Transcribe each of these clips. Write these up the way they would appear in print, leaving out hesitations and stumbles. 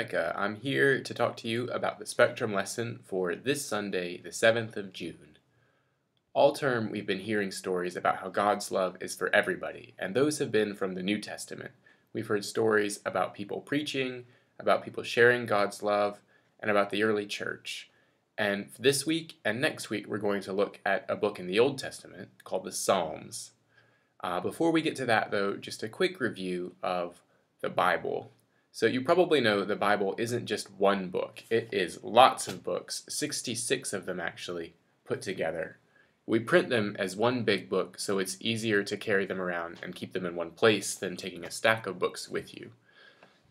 Micah. I'm here to talk to you about the Spectrum lesson for this Sunday, the 7th of June. All term, we've been hearing stories about how God's love is for everybody, and those have been from the New Testament. We've heard stories about people preaching, about people sharing God's love, and about the early church. And this week and next week, we're going to look at a book in the Old Testament called the Psalms. Before we get to that, though, just a quick review of the Bible. So you probably know the Bible isn't just one book. It is lots of books, 66 of them actually, put together. We print them as one big book so it's easier to carry them around and keep them in one place than taking a stack of books with you.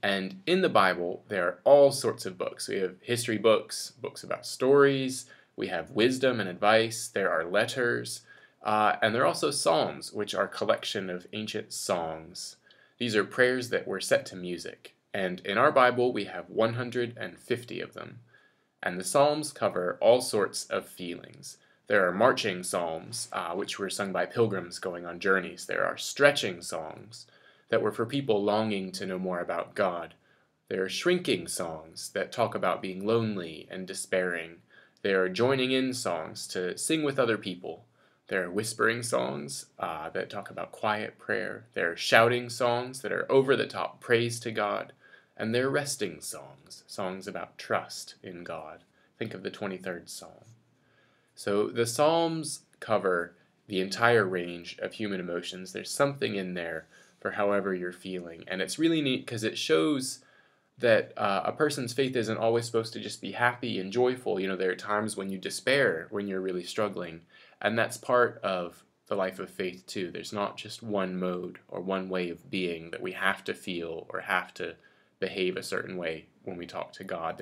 And in the Bible, there are all sorts of books. We have history books, books about stories, we have wisdom and advice, there are letters, and there are also psalms, which are a collection of ancient songs. These are prayers that were set to music. And in our Bible, we have 150 of them. And the Psalms cover all sorts of feelings. There are marching psalms, which were sung by pilgrims going on journeys. There are stretching songs that were for people longing to know more about God. There are shrinking songs that talk about being lonely and despairing. There are joining in songs to sing with other people. There are whispering songs that talk about quiet prayer. There are shouting songs that are over-the-top praise to God. And they're resting songs, songs about trust in God. Think of the 23rd Psalm. So the Psalms cover the entire range of human emotions. There's something in there for however you're feeling. And it's really neat because it shows that a person's faith isn't always supposed to just be happy and joyful. You know, there are times when you despair, when you're really struggling. And that's part of the life of faith too. There's not just one mode or one way of being that we have to feel or have to behave a certain way when we talk to God.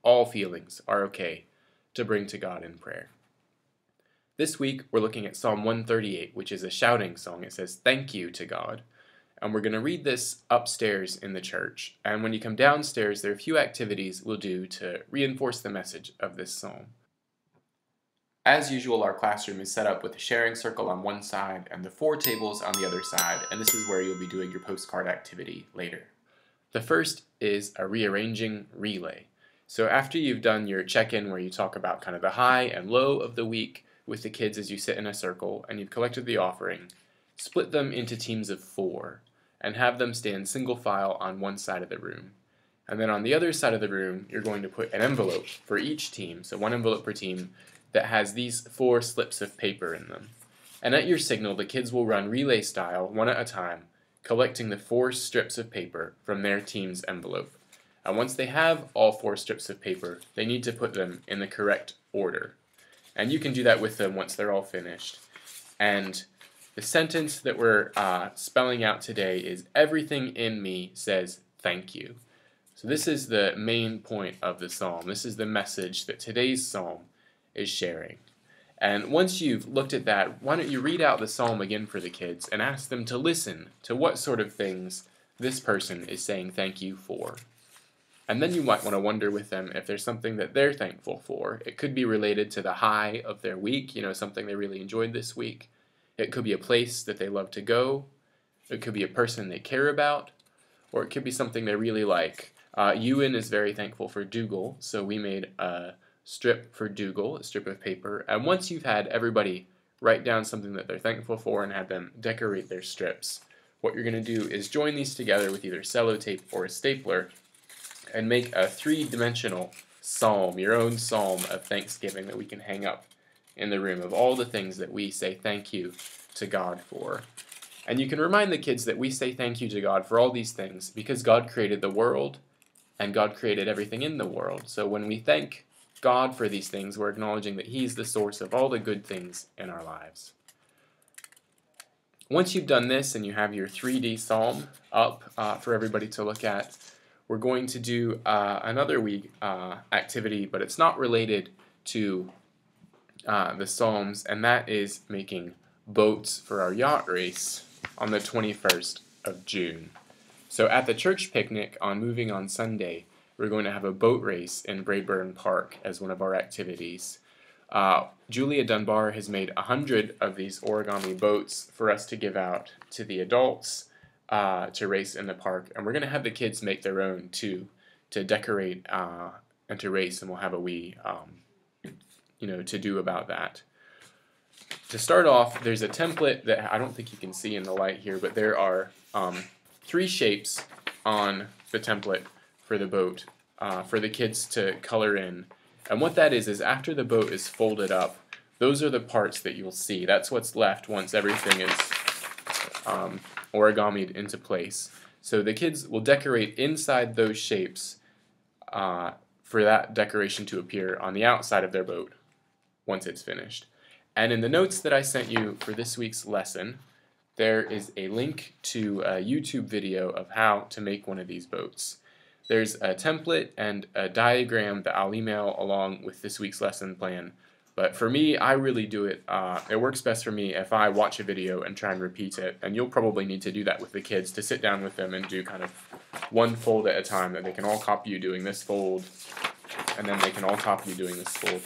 All feelings are okay to bring to God in prayer. This week we're looking at Psalm 138, which is a shouting song. It says, "Thank you" to God. And we're going to read this upstairs in the church. And when you come downstairs, there are a few activities we'll do to reinforce the message of this psalm. As usual, our classroom is set up with a sharing circle on one side and the 4 tables on the other side, and this is where you'll be doing your postcard activity later. The first is a rearranging relay. So after you've done your check-in where you talk about kind of the high and low of the week with the kids as you sit in a circle and you've collected the offering, split them into teams of 4 and have them stand single file on one side of the room. And then on the other side of the room, you're going to put an envelope for each team, so 1 envelope per team, that has these 4 slips of paper in them. And at your signal, the kids will run relay style, one at a time, collecting the 4 strips of paper from their team's envelope. And once they have all 4 strips of paper, they need to put them in the correct order. And you can do that with them once they're all finished. And the sentence that we're spelling out today is, "Everything in me says thank you." So this is the main point of the psalm. This is the message that today's psalm is sharing. And once you've looked at that, why don't you read out the psalm again for the kids and ask them to listen to what sort of things this person is saying thank you for. And then you might want to wonder with them if there's something that they're thankful for. It could be related to the high of their week, something they really enjoyed this week. It could be a place that they love to go. It could be a person they care about. Or it could be something they really like. Ewan is very thankful for Dougal, so we made a strip for Dougal, a strip of paper. And once you've had everybody write down something that they're thankful for and have them decorate their strips, what you're going to do is join these together with either sellotape or a stapler and make a 3-dimensional psalm, your own psalm of thanksgiving that we can hang up in the room of all the things that we say thank you to God for. And you can remind the kids that we say thank you to God for all these things because God created the world and God created everything in the world. So when we thank God for these things, we're acknowledging that He's the source of all the good things in our lives. Once you've done this and you have your 3D psalm up for everybody to look at, we're going to do another week activity, but it's not related to the psalms, and that is making boats for our yacht race on the 21st of June. So at the church picnic on Moving on Sunday, we're going to have a boat race in Braeburn Park as one of our activities. Julia Dunbar has made 100 of these origami boats for us to give out to the adults to race in the park, and we're going to have the kids make their own too. to decorate and to race, and we'll have a wee to do about that. To start off, there's a template that I don't think you can see in the light here, but there are 3 shapes on the template for the boat for the kids to color in. And what that is after the boat is folded up, those are the parts that you'll see. That's what's left once everything is origamied into place. So the kids will decorate inside those shapes for that decoration to appear on the outside of their boat once it's finished. And in the notes that I sent you for this week's lesson, there is a link to a YouTube video of how to make one of these boats. There's a template and a diagram that I'll email along with this week's lesson plan. But for me, I really do it. It works best for me if I watch a video and try and repeat it. And you'll probably need to do that with the kids, to sit down with them and do kind of one fold at a time, that they can all copy you doing this fold, and then they can all copy you doing this fold.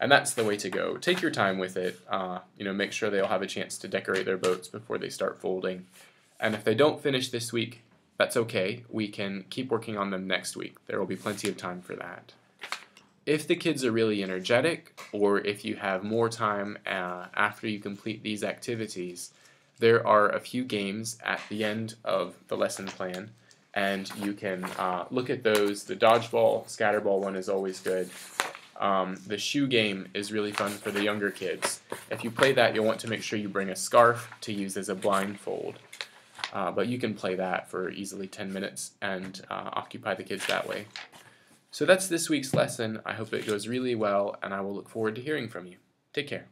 And that's the way to go. Take your time with it. Make sure they'll have a chance to decorate their boats before they start folding. And if they don't finish this week, that's okay. We can keep working on them next week. There will be plenty of time for that. If the kids are really energetic, or if you have more time after you complete these activities, there are a few games at the end of the lesson plan, and you can look at those. The dodgeball, scatterball one is always good. The shoe game is really fun for the younger kids. If you play that, you'll want to make sure you bring a scarf to use as a blindfold. But you can play that for easily 10 minutes and occupy the kids that way. So that's this week's lesson. I hope it goes really well, and I will look forward to hearing from you. Take care.